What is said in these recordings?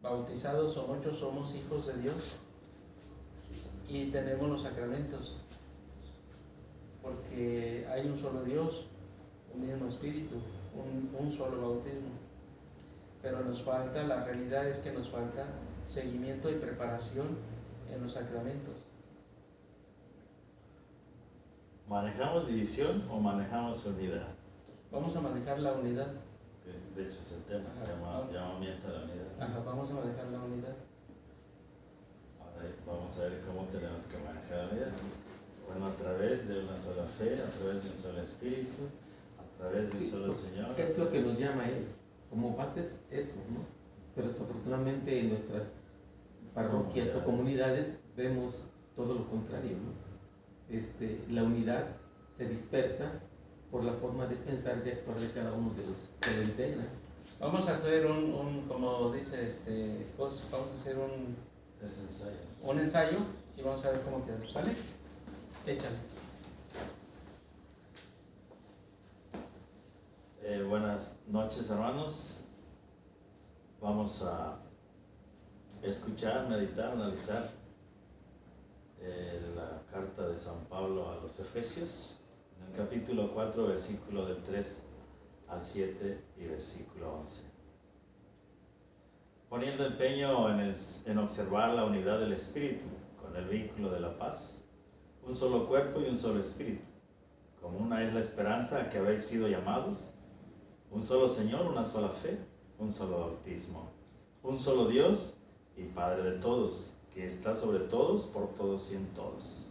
bautizados o muchos somos hijos de Dios y tenemos los sacramentos, porque hay un solo Dios, un mismo Espíritu, un solo bautismo. Pero nos falta, la realidad es que nos falta seguimiento y preparación en los sacramentos. ¿Manejamos división o manejamos unidad? Vamos a manejar la unidad. De hecho es el tema, llamamiento a la unidad. Ajá, vamos a manejar la unidad. Ahora vamos a ver cómo tenemos que manejar la unidad. Bueno, a través de una sola fe, a través de un solo espíritu, a través de un solo Señor. ¿Qué es lo que nos llama Él? Como bases, eso, ¿no? Pero desafortunadamente en nuestras parroquias o comunidades vemos todo lo contrario, ¿no? La unidad se dispersa por la forma de pensar y de actuar de cada uno de los que lo integran. Vamos a hacer como dice vamos a hacer un ensayo y vamos a ver cómo queda. ¿Sale? Échale. Buenas noches, hermanos. Vamos a escuchar, meditar, analizar la carta de San Pablo a los Efesios, en el capítulo 4, versículo del 3 al 7 y versículo 11. Poniendo empeño en observar la unidad del Espíritu con el vínculo de la paz, un solo cuerpo y un solo Espíritu, como una es la esperanza a que habéis sido llamados, un solo Señor, una sola fe, un solo bautismo, un solo Dios y Padre de todos, que está sobre todos, por todos y en todos.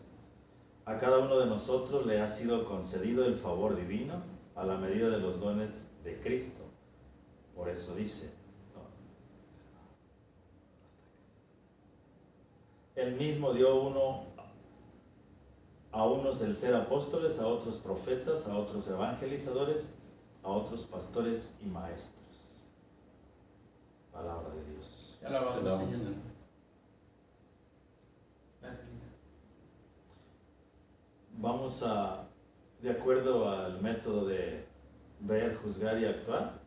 A cada uno de nosotros le ha sido concedido el favor divino a la medida de los dones de Cristo. Por eso dice, Él mismo dio a unos el ser apóstoles, a otros profetas, a otros evangelizadores, a otros pastores y maestros. Palabra de Dios. Ya la vamos, Señor. Vamos a, de acuerdo al método de ver, juzgar y actuar,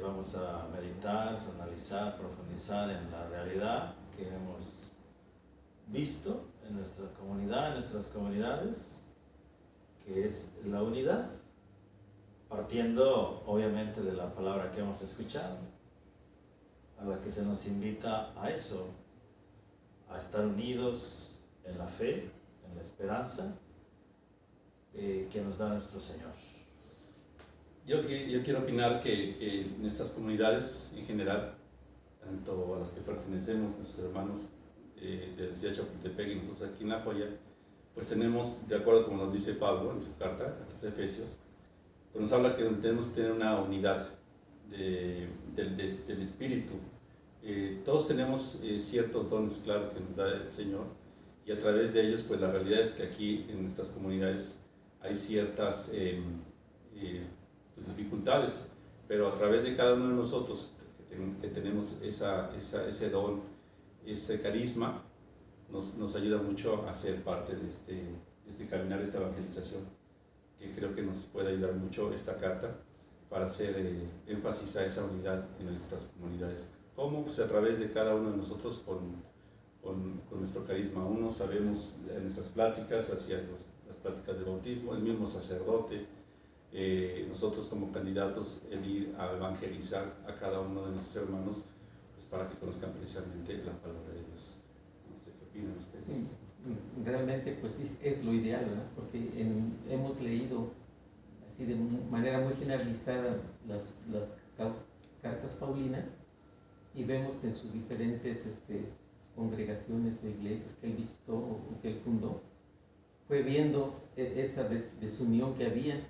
vamos a meditar, analizar, profundizar en la realidad que hemos visto en nuestra comunidad, en nuestras comunidades, que es la unidad, partiendo obviamente de la palabra que hemos escuchado, a la que se nos invita a eso, a estar unidos en la fe, en la esperanza que nos da nuestro Señor. Yo quiero opinar que en estas comunidades en general, tanto a las que pertenecemos, nuestros hermanos de la ciudad de Chapultepec y nosotros aquí en La Joya, pues tenemos, de acuerdo como nos dice Pablo en su carta a los Efesios, pues nos habla que tenemos que tener una unidad del Espíritu. Todos tenemos ciertos dones, claro, que nos da el Señor, y a través de ellos, pues la realidad es que aquí en nuestras comunidades hay ciertas pues, dificultades, pero a través de cada uno de nosotros que tenemos ese don, ese carisma, nos ayuda mucho a ser parte de este caminar, de esta evangelización, que creo que nos puede ayudar mucho esta carta para hacer énfasis a esa unidad en nuestras comunidades. ¿Cómo? Pues a través de cada uno de nosotros con nuestro carisma. Uno sabemos en nuestras pláticas, hacia las pláticas de bautismo, el mismo sacerdote, nosotros como candidatos, el ir a evangelizar a cada uno de nuestros hermanos, pues para que conozcan precisamente la palabra de Dios. No sé qué opinan ustedes. Realmente pues es lo ideal, ¿verdad? Porque hemos leído así de manera muy generalizada las cartas paulinas y vemos que en sus diferentes congregaciones o iglesias que él visitó o que él fundó, fue viendo esa desunión que había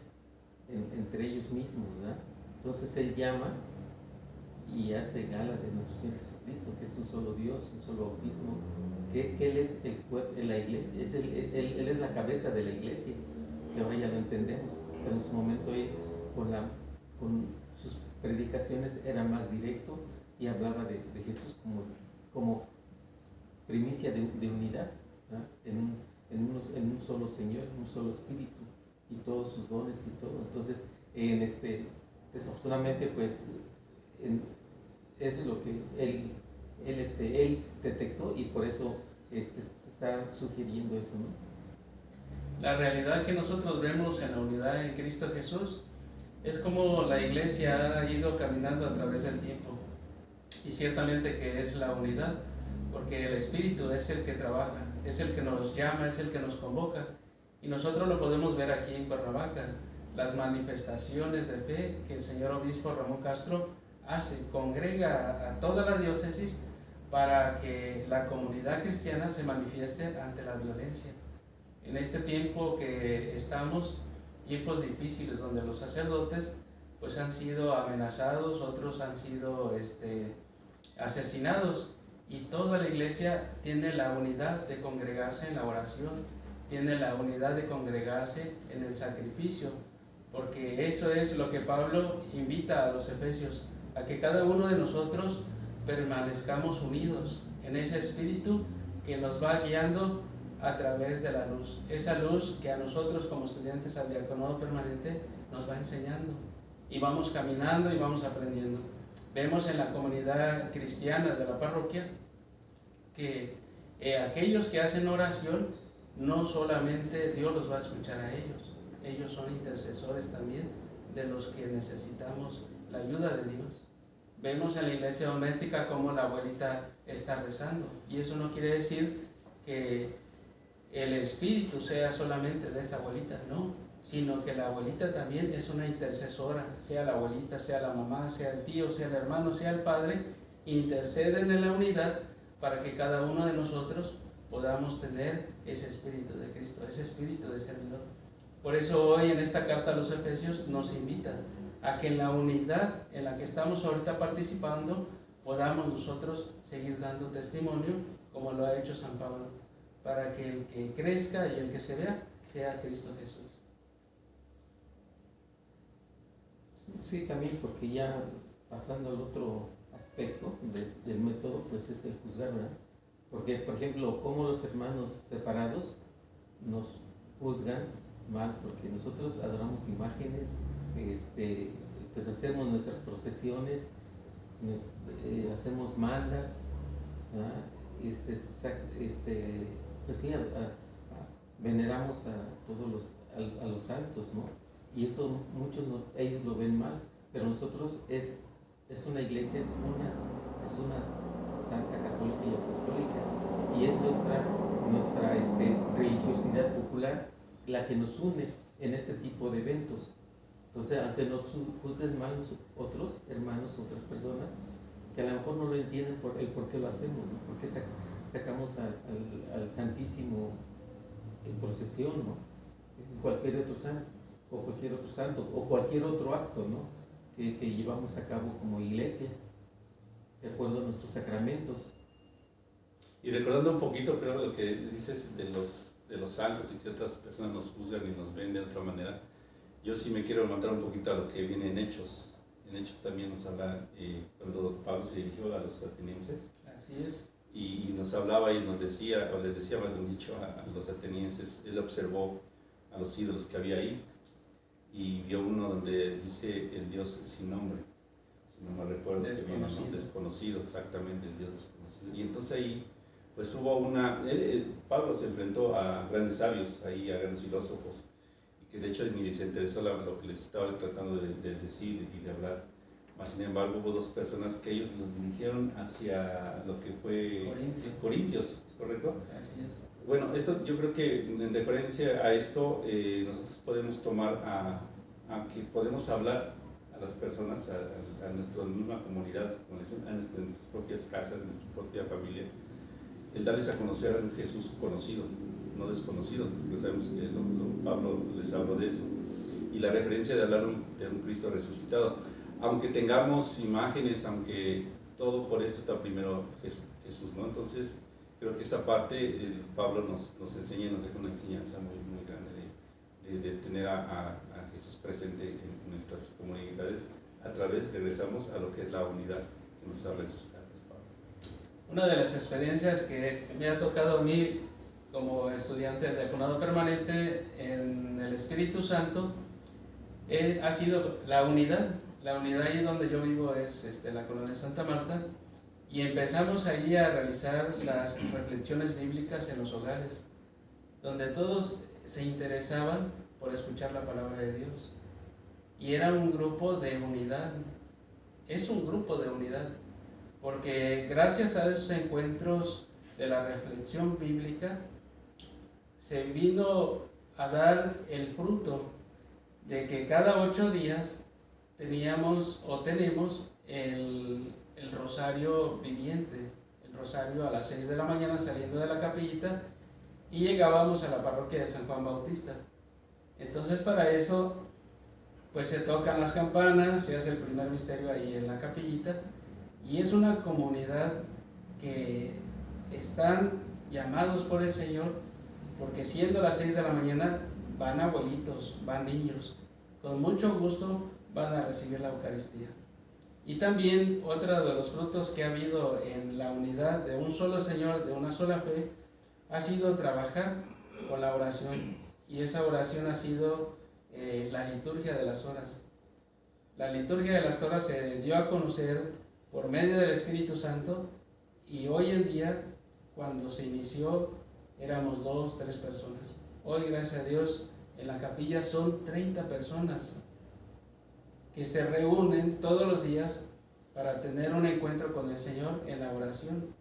entre ellos mismos, ¿verdad? Entonces él llama y hace gala de nuestro Señor Jesucristo, que es un solo Dios, un solo bautismo, que Él es el cuerpo de la iglesia, él es la cabeza de la iglesia, que ahora ya lo entendemos, pero en su momento él con sus predicaciones era más directo y hablaba de Jesús como primicia de unidad, ¿verdad? En un solo Señor, en un solo Espíritu y todos sus dones y todo. Entonces, desafortunadamente, pues es lo que él detectó y por eso se está sugiriendo eso, ¿no? La realidad que nosotros vemos en la unidad en Cristo Jesús es como la iglesia ha ido caminando a través del tiempo. Y ciertamente que es la unidad, porque el Espíritu es el que trabaja, es el que nos llama, es el que nos convoca. Y nosotros lo podemos ver aquí en Cuernavaca, las manifestaciones de fe que el señor obispo Ramón Castro hace, congrega a toda la diócesis para que la comunidad cristiana se manifieste ante la violencia. En este tiempo que estamos, tiempos difíciles donde los sacerdotes pues han sido amenazados, otros han sido asesinados, y toda la iglesia tiene la unidad de congregarse en la oración, tiene la unidad de congregarse en el sacrificio, porque eso es lo que Pablo invita a los efesios, a que cada uno de nosotros permanezcamos unidos en ese espíritu que nos va guiando a través de la luz, esa luz que a nosotros como estudiantes al diaconado permanente nos va enseñando, y vamos caminando y vamos aprendiendo. Vemos en la comunidad cristiana de la parroquia que aquellos que hacen oración, no solamente Dios los va a escuchar a ellos, ellos son intercesores también de los que necesitamos la ayuda de Dios. Vemos en la iglesia doméstica cómo la abuelita está rezando, y eso no quiere decir que el espíritu sea solamente de esa abuelita, no, sino que la abuelita también es una intercesora, sea la abuelita, sea la mamá, sea el tío, sea el hermano, sea el padre, interceden en la unidad para que cada uno de nosotros podamos tener ese espíritu de Cristo, ese espíritu de servidor. Por eso hoy en esta carta a los Efesios nos invita a que en la unidad en la que estamos ahorita participando podamos nosotros seguir dando testimonio como lo ha hecho San Pablo, para que el que crezca y el que se vea sea Cristo Jesús. Sí, también porque ya pasando al otro aspecto del método, pues es el juzgar, ¿verdad? Porque, por ejemplo, como los hermanos separados nos juzgan mal, porque nosotros adoramos imágenes, pues hacemos nuestras procesiones, hacemos mandas, ¿verdad? Pues sí, veneramos a todos los santos, ¿no? Y eso muchos ellos lo ven mal, pero nosotros es una iglesia, es una santa católica y apostólica, y es nuestra religiosidad popular la que nos une en este tipo de eventos. Entonces, aunque nos juzguen mal otros hermanos, otras personas, que a lo mejor no lo entienden por qué lo hacemos, ¿no? Porque sacamos al Santísimo en procesión, ¿no? Cualquier otro santo, o cualquier otro acto, ¿no? que llevamos a cabo como iglesia, de acuerdo a nuestros sacramentos. Y recordando un poquito, creo, lo que dices de los santos y que otras personas nos juzgan y nos ven de otra manera, yo sí me quiero remontar un poquito a lo que viene en Hechos. En Hechos también nos habla, cuando Pablo se dirigió a los atenienses. Así es. Y nos hablaba y nos decía, o les decía, mejor dicho, a los atenienses, él observó a los ídolos que había ahí y vio uno donde dice el Dios sin nombre, si no me recuerdo, desconocido. Que viene, ¿no? Desconocido, exactamente, el Dios desconocido. Y entonces ahí, pues hubo Pablo se enfrentó a grandes sabios, ahí a grandes filósofos, y que de hecho ni les interesó lo que les estaba tratando de decir y de hablar. Mas, sin embargo, hubo dos personas que ellos los dirigieron hacia lo que fue Corintios, ¿es correcto? Así es. Bueno, esto yo creo que en referencia a esto nosotros podemos tomar a que podemos hablar a las personas, a nuestra misma comunidad, a nuestras propias casas, a nuestra propia familia, el darles a conocer a Jesús conocido, no desconocido, porque sabemos que Pablo les habló de eso, y la referencia de hablar de un Cristo resucitado. Aunque tengamos imágenes, aunque todo por esto está primero Jesús, ¿no? Entonces, creo que esa parte Pablo nos enseña y nos deja una enseñanza muy, muy grande de tener a Jesús presente en nuestras comunidades. A través, regresamos a lo que es la unidad que nos habla en sus cartas, Pablo. Una de las experiencias que me ha tocado a mí como estudiante de diaconado permanente en el Espíritu Santo ha sido la unidad La unidad ahí donde yo vivo es la colonia Santa Marta, y empezamos ahí a realizar las reflexiones bíblicas en los hogares, donde todos se interesaban por escuchar la palabra de Dios. Y era un grupo de unidad, es un grupo de unidad, porque gracias a esos encuentros de la reflexión bíblica, se vino a dar el fruto de que cada 8 días teníamos o tenemos el rosario viviente, el rosario a las 6 de la mañana saliendo de la capillita, y llegábamos a la parroquia de San Juan Bautista. Entonces para eso pues se tocan las campanas, se hace el primer misterio ahí en la capillita, y es una comunidad que están llamados por el Señor, porque siendo las 6 de la mañana van abuelitos, van niños, con mucho gusto van a recibir la Eucaristía. Y también otro de los frutos que ha habido en la unidad de un solo Señor, de una sola fe, ha sido trabajar con la oración, y esa oración ha sido la liturgia de las horas. La liturgia de las horas se dio a conocer por medio del Espíritu Santo, y hoy en día, cuando se inició, éramos 2, 3 personas. Hoy, gracias a Dios, en la capilla son 30 personas que se reúnen todos los días para tener un encuentro con el Señor en la oración.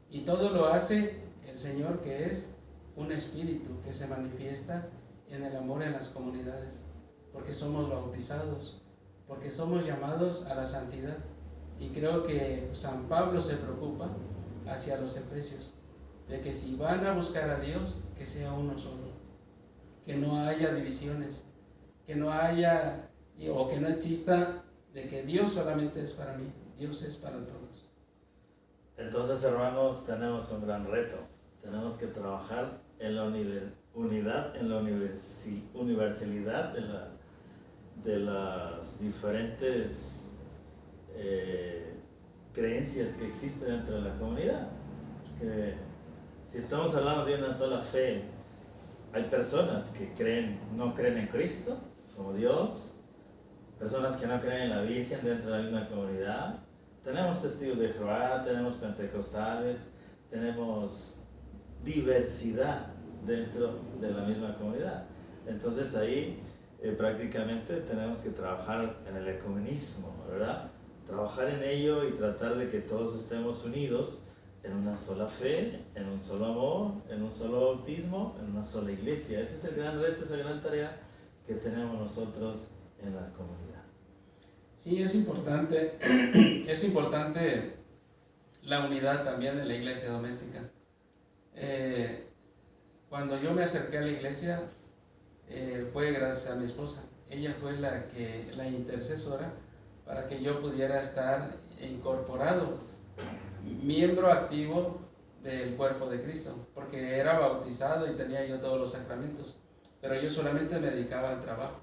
Y todo lo hace el Señor, que es un espíritu que se manifiesta en el amor en las comunidades, porque somos bautizados, porque somos llamados a la santidad. Y creo que San Pablo se preocupa hacia los efesios, de que si van a buscar a Dios, que sea uno solo, que no haya divisiones, que no haya o que no exista de que Dios solamente es para mí, Dios es para todos. Entonces, hermanos, tenemos un gran reto. Tenemos que trabajar en la unidad, en la universalidad de las diferentes creencias que existen dentro de la comunidad. Que si estamos hablando de una sola fe, hay personas que no creen en Cristo como Dios, personas que no creen en la Virgen dentro de la misma comunidad. Tenemos testigos de Jehová, tenemos pentecostales, tenemos diversidad dentro de la misma comunidad. Entonces ahí prácticamente tenemos que trabajar en el ecumenismo, ¿verdad? Trabajar en ello y tratar de que todos estemos unidos en una sola fe, en un solo amor, en un solo bautismo, en una sola iglesia. Ese es el gran reto, esa gran tarea que tenemos nosotros en la comunidad. Sí, es importante la unidad también de la iglesia doméstica. Cuando yo me acerqué a la iglesia, fue gracias a mi esposa. Ella fue la intercesora para que yo pudiera estar incorporado, miembro activo del cuerpo de Cristo, porque era bautizado y tenía yo todos los sacramentos, pero yo solamente me dedicaba al trabajo,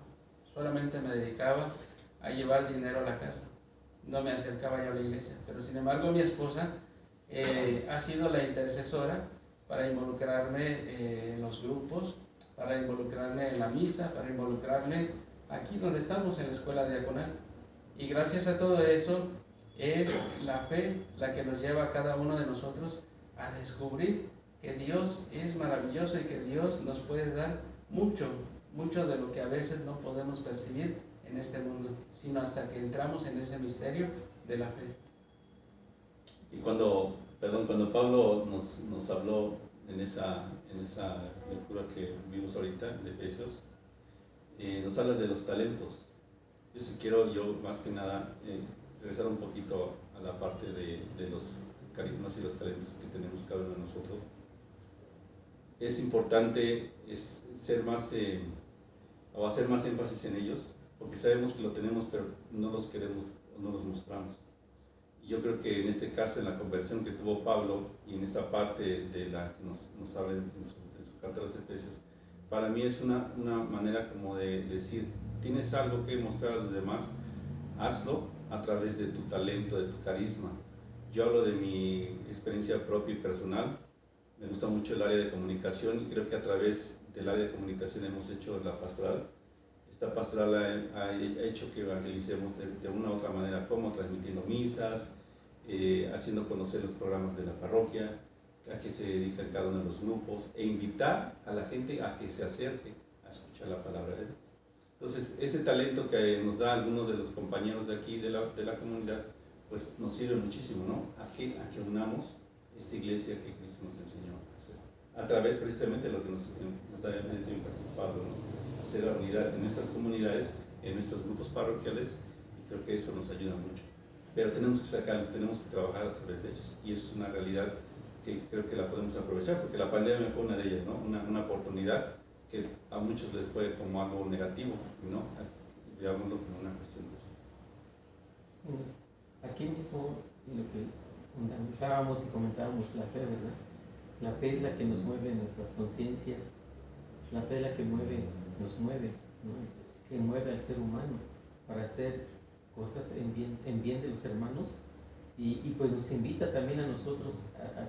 solamente me dedicaba a llevar dinero a la casa, no me acercaba yo a la iglesia. Pero sin embargo mi esposa ha sido la intercesora para involucrarme en los grupos, para involucrarme en la misa, para involucrarme aquí donde estamos, en la escuela diaconal. Y gracias a todo eso es la fe la que nos lleva a cada uno de nosotros a descubrir que Dios es maravilloso y que Dios nos puede dar mucho de lo que a veces no podemos percibir en este mundo, sino hasta que entramos en ese misterio de la fe. Y cuando Pablo nos habló en esa lectura que vimos ahorita de Efesios, nos habla de los talentos. Yo sí quiero, más que nada, regresar un poquito a la parte de los carismas y los talentos que tenemos cada uno de nosotros. Es importante hacer más énfasis en ellos, porque sabemos que lo tenemos, pero no los queremos, no los mostramos. Y yo creo que en este caso, en la conversión que tuvo Pablo, y en esta parte de la que nos habla en su carta a los Efesios, para mí es una manera como de decir, tienes algo que mostrar a los demás, hazlo a través de tu talento, de tu carisma. Yo hablo de mi experiencia propia y personal. Me gusta mucho el área de comunicación y creo que a través del área de comunicación hemos hecho la pastoral esta pastoral ha hecho que evangelicemos de una u otra manera, como transmitiendo misas, haciendo conocer los programas de la parroquia, a qué se dedican cada uno de los grupos, e invitar a la gente a que se acerque a escuchar la palabra de Dios. Entonces, ese talento que nos da algunos de los compañeros de aquí, de la comunidad, pues nos sirve muchísimo, ¿no? A que unamos esta iglesia que Cristo nos enseñó a hacer. A través precisamente de lo que nos decía Francisco Pablo, ¿no? Hacer la unidad en nuestras comunidades, en nuestros grupos parroquiales, y creo que eso nos ayuda mucho. Pero tenemos que sacarlos, tenemos que trabajar a través de ellos, y eso es una realidad que creo que la podemos aprovechar, porque la pandemia fue una de ellas, ¿no? Una oportunidad que a muchos les puede como algo negativo, ¿no? Veámoslo como una cuestión de eso. Sí, aquí mismo lo que fundamentábamos y comentábamos la fe, ¿verdad? La fe es la que nos mueve nuestras conciencias, la fe es la que nos mueve, ¿no? Que mueve al ser humano para hacer cosas en bien de los hermanos, y pues nos invita también a nosotros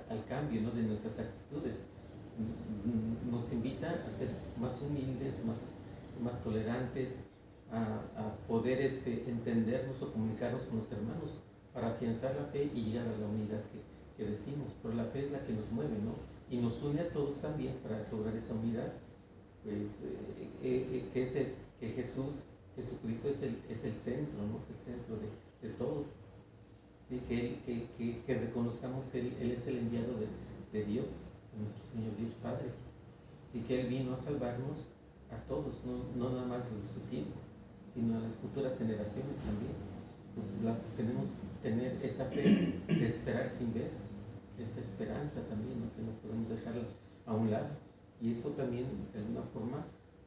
al cambio, ¿no? De nuestras actitudes. Nos invita a ser más humildes, más tolerantes, a poder entendernos o comunicarnos con los hermanos para afianzar la fe y llegar a la unidad que decimos. Pero la fe es la que nos mueve, ¿no? Y nos une a todos también para lograr esa unidad, pues que Jesucristo es el centro, ¿no? Es el centro de todo. ¿Sí? Que reconozcamos que Él es el enviado de Dios, nuestro Señor Dios Padre, y que Él vino a salvarnos a todos, no nada más los de su tiempo, sino a las futuras generaciones también. Entonces tenemos que tener esa fe de esperar sin ver, esa esperanza también, ¿no? Que no podemos dejarla a un lado. Y eso también, de alguna forma,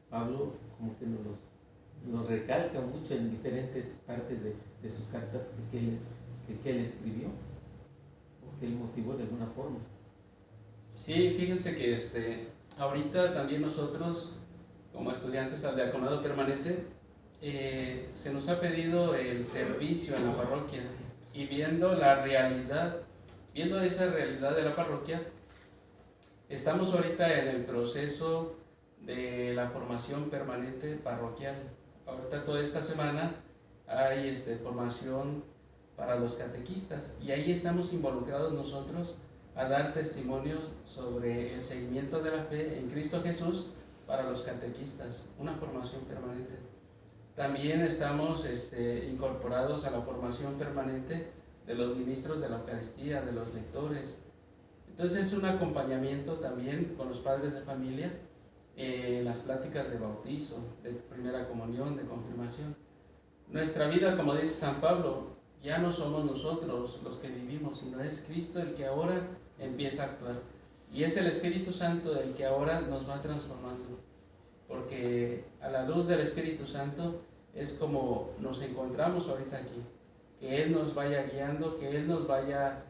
Pablo como que nos recalca mucho en diferentes partes de sus cartas que él escribió, o que él motivó de alguna forma. Sí, fíjense que ahorita también nosotros, como estudiantes al diaconado permanente, se nos ha pedido el servicio en la parroquia, y viendo esa realidad de la parroquia, estamos ahorita en el proceso de la formación permanente parroquial. Ahorita toda esta semana hay formación para los catequistas, y ahí estamos involucrados nosotros a dar testimonios sobre el seguimiento de la fe en Cristo Jesús para los catequistas, una formación permanente. También estamos incorporados a la formación permanente de los ministros de la Eucaristía, de los lectores. Entonces es un acompañamiento también con los padres de familia en las pláticas de bautizo, de primera comunión, de confirmación. Nuestra vida, como dice San Pablo, ya no somos nosotros los que vivimos, sino es Cristo el que ahora empieza a actuar. Y es el Espíritu Santo el que ahora nos va transformando. Porque a la luz del Espíritu Santo es como nos encontramos ahorita aquí. Que Él nos vaya guiando, que Él nos vaya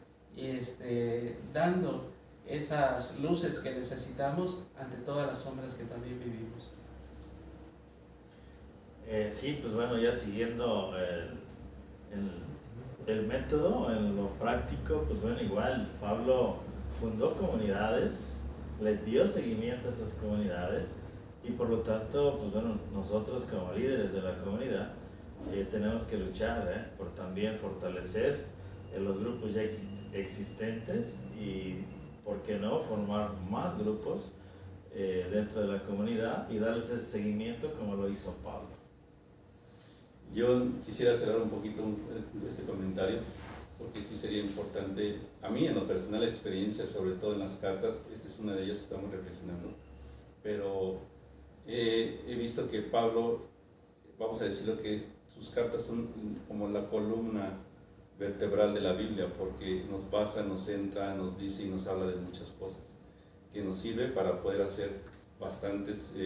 dando esas luces que necesitamos ante todas las sombras que también vivimos. Sí, pues bueno, ya siguiendo el método, en lo práctico, pues bueno, igual Pablo fundó comunidades, les dio seguimiento a esas comunidades, y por lo tanto, pues bueno, nosotros como líderes de la comunidad tenemos que luchar por también fortalecer los grupos ya existentes, y por qué no formar más grupos dentro de la comunidad y darles ese seguimiento como lo hizo Pablo. Yo quisiera cerrar un poquito este comentario, porque sí sería importante, a mí en lo personal, experiencia, sobre todo en las cartas, esta es una de ellas que estamos reflexionando, pero he visto que Pablo, vamos a decirlo, que sus cartas son como la columna vertebral de la Biblia, porque nos basa, nos centra, nos dice y nos habla de muchas cosas, que nos sirve para poder hacer bastantes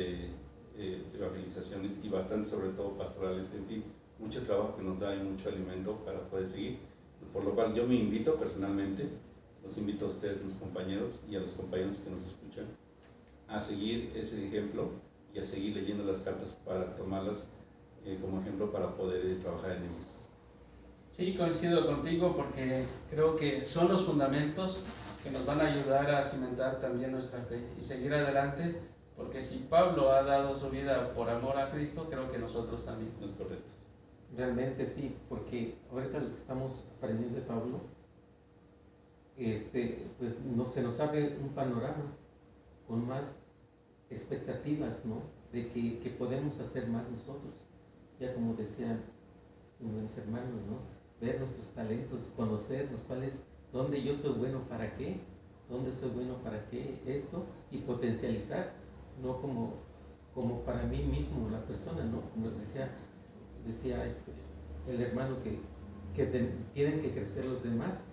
evangelizaciones y bastantes, sobre todo pastorales, en fin, mucho trabajo que nos da y mucho alimento para poder seguir. Por lo cual yo me invito personalmente, los invito a ustedes, mis compañeros, y a los compañeros que nos escuchan, a seguir ese ejemplo y a seguir leyendo las cartas para tomarlas como ejemplo para poder trabajar en ellas. Sí, coincido contigo, porque creo que son los fundamentos que nos van a ayudar a cimentar también nuestra fe y seguir adelante Porque si Pablo ha dado su vida por amor a Cristo, creo que nosotros también. Es correcto. Realmente sí, porque ahorita lo que estamos aprendiendo de Pablo, pues se nos abre un panorama con más expectativas, ¿no? De que podemos hacer más nosotros. Ya como decían mis hermanos, ¿no? Ver nuestros talentos, conocernos, dónde yo soy bueno para qué, dónde soy bueno para qué esto, y potencializar, no como para mí mismo la persona, ¿no? Como decía el hermano que tienen que crecer los demás,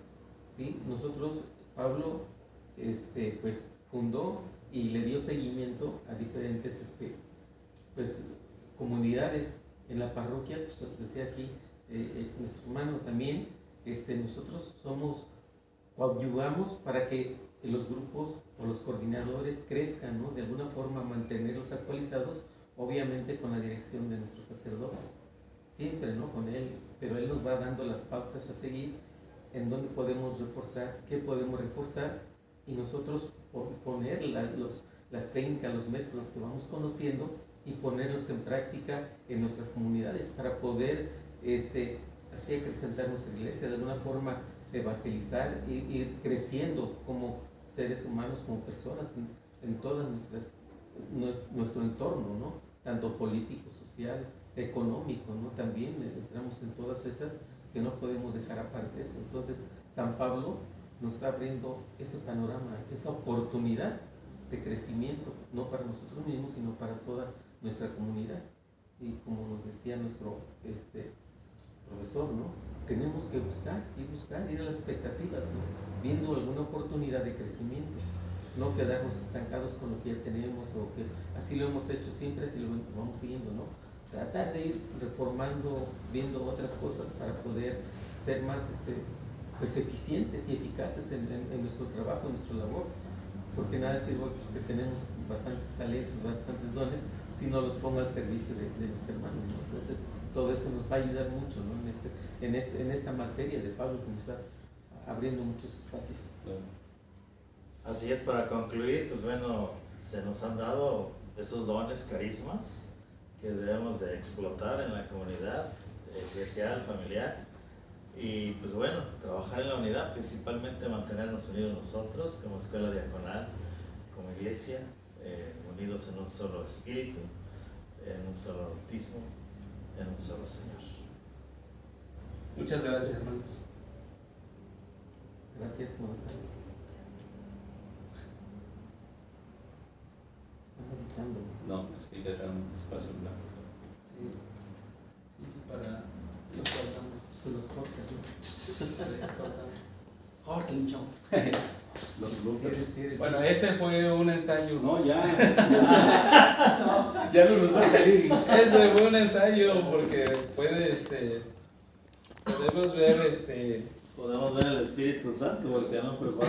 ¿sí? Nosotros, Pablo, pues fundó y le dio seguimiento a diferentes pues comunidades en la parroquia. Pues decía aquí nuestro hermano también, nosotros coadyuvamos para que los grupos o los coordinadores crezcan, ¿no? De alguna forma mantenerlos actualizados, obviamente con la dirección de nuestro sacerdote, siempre, ¿no? Con él, pero él nos va dando las pautas a seguir, en dónde podemos reforzar, qué podemos reforzar, y nosotros poner las técnicas, los métodos que vamos conociendo y ponerlos en práctica en nuestras comunidades para poder así acrecentar nuestra iglesia, de alguna forma evangelizar, ir creciendo como seres humanos, como personas en todo nuestro entorno, ¿no? Tanto político, social, económico, ¿no? También entramos en todas esas que no podemos dejar aparte eso. Entonces, San Pablo nos está abriendo ese panorama, esa oportunidad de crecimiento, no para nosotros mismos, sino para toda nuestra comunidad. Y como nos decía nuestro profesor, ¿no? Tenemos que buscar, ir a las expectativas, ¿no? Viendo alguna oportunidad de crecimiento, no quedarnos estancados con lo que ya tenemos, o que así lo hemos hecho siempre, así lo vamos siguiendo, ¿no? Tratar de ir reformando, viendo otras cosas para poder ser más pues eficientes y eficaces en nuestro trabajo, en nuestra labor, porque nada sirve pues, que tenemos bastantes talentos, bastantes dones, si no los pongo al servicio de los hermanos, ¿no? Entonces todo eso nos va a ayudar mucho, ¿no? en esta materia de Pablo, que nos está abriendo muchos espacios. Así es, para concluir, pues bueno, se nos han dado esos dones, carismas, que debemos de explotar en la comunidad eclesial, familiar, y pues bueno, trabajar en la unidad, principalmente mantenernos unidos nosotros como escuela diaconal, como iglesia, unidos en un solo espíritu, en un solo bautismo, en un solo Señor. Muchas gracias, hermanos. Gracias, Juan. Está meditando. No, es que dejaron un espacio en blanco. Sí, para los cortamos. Tú los cortas, ¿no? Sí, cortamos. Los bloopers. Sí, Bueno, ese fue un ensayo. No, ya. Ya no nos va a salir. Ese fue un ensayo porque puede, podemos ver, Podemos ver el Espíritu Santo, porque no prepara.